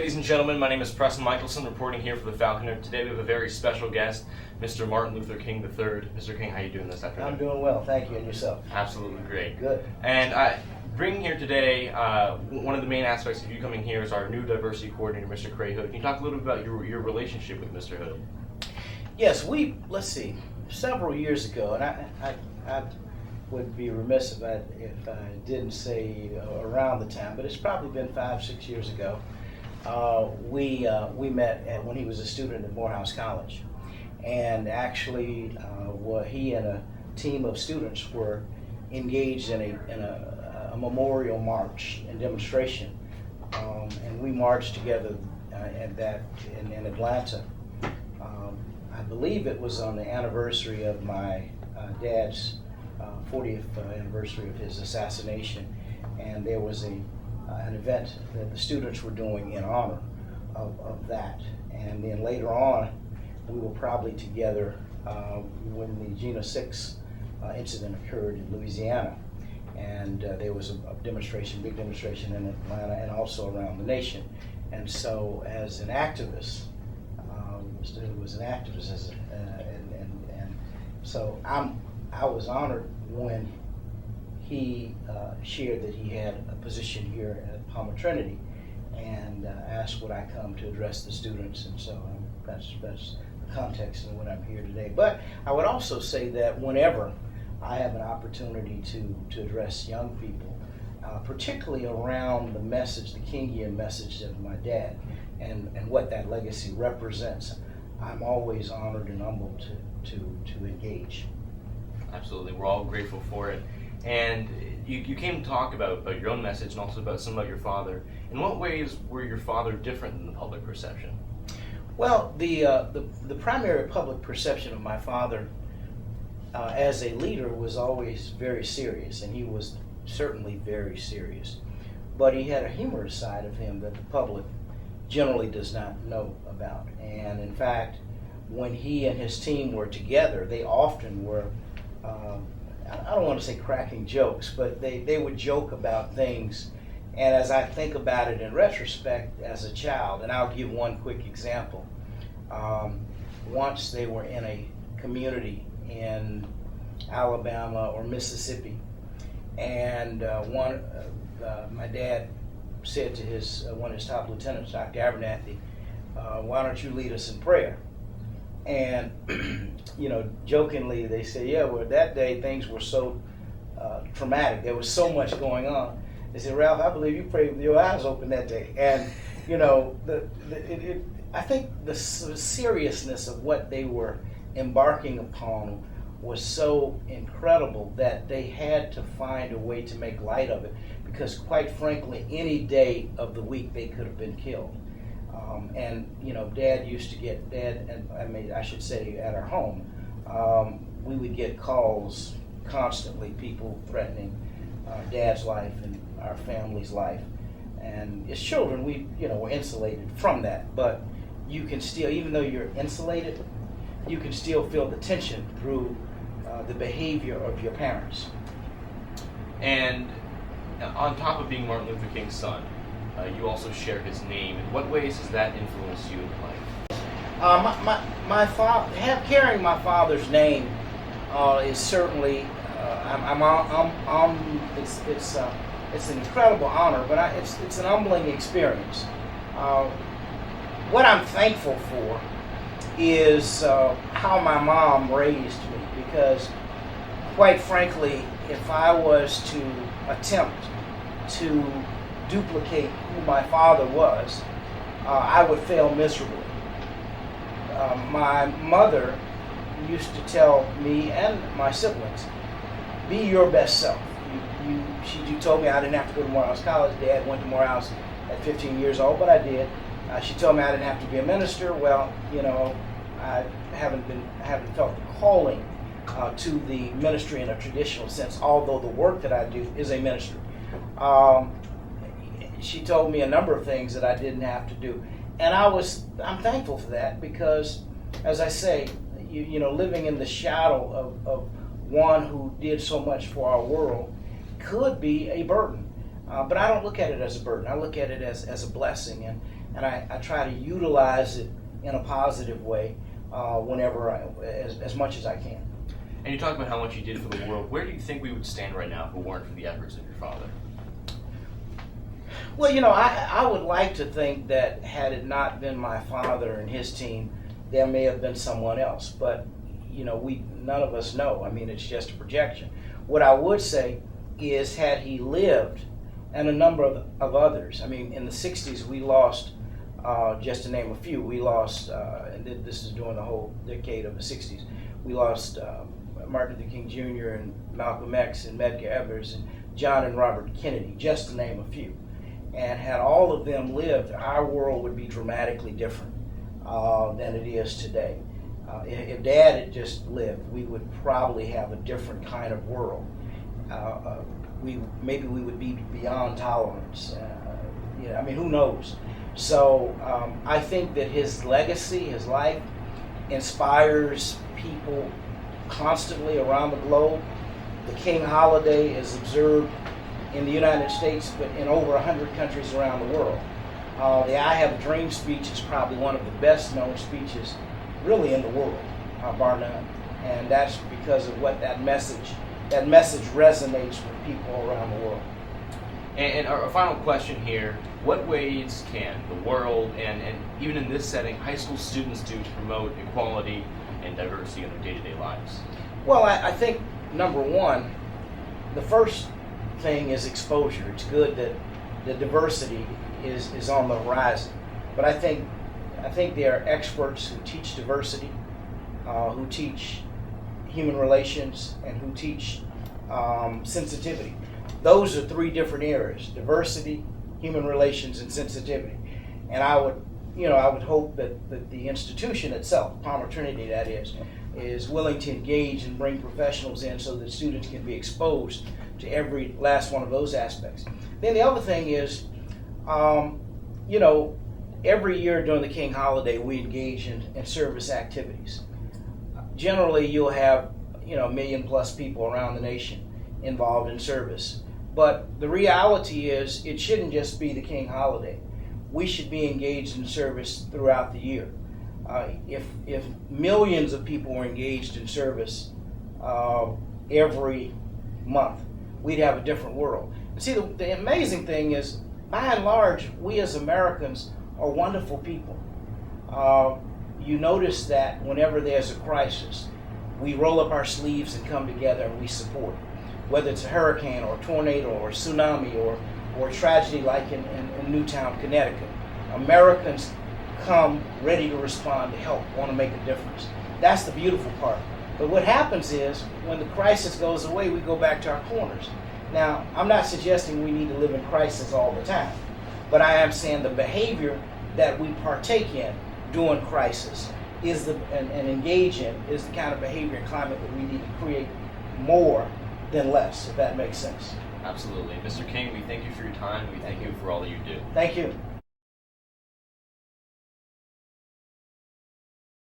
Ladies and gentlemen, my name is Preston Michelson, reporting here for the Falconer. Today we have a very special guest, Mr. Martin Luther King III. Mr. King, how are you doing this afternoon? I'm doing well, thank you, and yourself? Absolutely great. Good. And bringing here today, one of the main aspects of you coming here is our new diversity coordinator, Mr. Craig Hood. Can you talk a little bit about your relationship with Mr. Hood? Yes, several years ago, and I would be remiss if I didn't say around the time, but it's probably been 5-6 years ago. We met when he was a student at Morehouse College, and actually he and a team of students were engaged in a memorial march and demonstration, and we marched together in Atlanta. I believe it was on the anniversary of my dad's 40th anniversary of his assassination, and there was an event that the students were doing in honor of that. And then later on, we were probably together when the Jena 6 incident occurred in Louisiana. And there was a big demonstration in Atlanta and also around the nation. And so as an activist, Mr. Hood was an activist, and so I was honored when he shared that he had a position here at Palmer Trinity, and asked would I come to address the students, and so that's the context of what I'm here today. But I would also say that whenever I have an opportunity to address young people, particularly around the message, the Kingian message of my dad, and what that legacy represents, I'm always honored and humbled to engage. Absolutely, we're all grateful for it. And you came to talk about your own message and also about some about your father. In what ways were your father different than the public perception? Well, the primary public perception of my father as a leader was always very serious, and he was certainly very serious. But he had a humorous side of him that the public generally does not know about. And in fact, when he and his team were together, they often were I don't want to say cracking jokes, but they would joke about things. And as I think about it in retrospect as a child, and I'll give one quick example. Once they were in a community in Alabama or Mississippi, and my dad said to one of his top lieutenants, Dr. Abernathy, why don't you lead us in prayer? And jokingly they said, yeah, well, that day things were so traumatic. There was so much going on. They said, Ralph, I believe you prayed with your eyes open that day. And I think the seriousness of what they were embarking upon was so incredible that they had to find a way to make light of it, because quite frankly, any day of the week they could have been killed. Dad used to get, I should say at our home, we would get calls constantly, people threatening Dad's life and our family's life. And as children, we were insulated from that. But you can still, even though you're insulated, you can still feel the tension through the behavior of your parents. And on top of being Martin Luther King's son, you also share his name. In what ways has that influenced you in life? Carrying my father's name is certainly it's an incredible honor, but it's an humbling experience. What I'm thankful for is how my mom raised me, because quite frankly, if I was to attempt to duplicate who my father was, I would fail miserably. My mother used to tell me and my siblings, be your best self. She told me I didn't have to go to Morehouse College. Dad went to Morehouse at 15 years old, but I did. She told me I didn't have to be a minister. Well, I haven't felt the calling to the ministry in a traditional sense, although the work that I do is a ministry. She told me a number of things that I didn't have to do, and I'm thankful for that, because, as I say, living in the shadow of one who did so much for our world could be a burden, but I don't look at it as a burden. I look at it as a blessing, and and I try to utilize it in a positive way whenever as much as I can. And you talk about how much you did for the world. Where do you think we would stand right now if it weren't for the efforts of your father? Well, I would like to think that had it not been my father and his team, there may have been someone else. But, none of us know. I mean, it's just a projection. What I would say is had he lived, and a number of others. I mean, in the 60s, we lost, just to name a few, we lost, and this is during the whole decade of the 60s, we lost Martin Luther King Jr. and Malcolm X and Medgar Evers and John and Robert Kennedy, just to name a few. And had all of them lived, our world would be dramatically different than it is today. If Dad had just lived, we would probably have a different kind of world. Maybe we would be beyond tolerance. Who knows? So I think that his legacy, his life, inspires people constantly around the globe. The King holiday is observed in the United States, but in over 100 countries around the world. The I Have a Dream speech is probably one of the best known speeches really in the world, bar none. And that's because of what that message resonates with people around the world. And our final question here, what ways can the world, and even in this setting, high school students do to promote equality and diversity in their day-to-day lives? Well, I think, number one, the first thing is exposure. It's good that the diversity is on the horizon. But I think there are experts who teach diversity, who teach human relations, and who teach sensitivity. Those are three different areas: diversity, human relations, and sensitivity. And I would hope that the institution itself, Palmer Trinity that is willing to engage and bring professionals in so that students can be exposed to every last one of those aspects. Then the other thing is, every year during the King holiday we engage in service activities. Generally you'll have, 1 million plus people around the nation involved in service. But the reality is it shouldn't just be the King holiday. We should be engaged in service throughout the year. If millions of people were engaged in service every month, we'd have a different world. And see, the amazing thing is, by and large, we as Americans are wonderful people. You notice that whenever there's a crisis, we roll up our sleeves and come together and we support. Whether it's a hurricane or a tornado or a tsunami or a tragedy like in Newtown, Connecticut, Americans come ready to respond to help, want to make a difference. That's the beautiful part. But what happens is, when the crisis goes away, we go back to our corners. Now, I'm not suggesting we need to live in crisis all the time, but I am saying the behavior that we partake in during crisis and engage in is the kind of behavior and climate that we need to create more than less, if that makes sense. Absolutely. Mr. King, we thank you for your time. We thank you for all that you do. Thank you.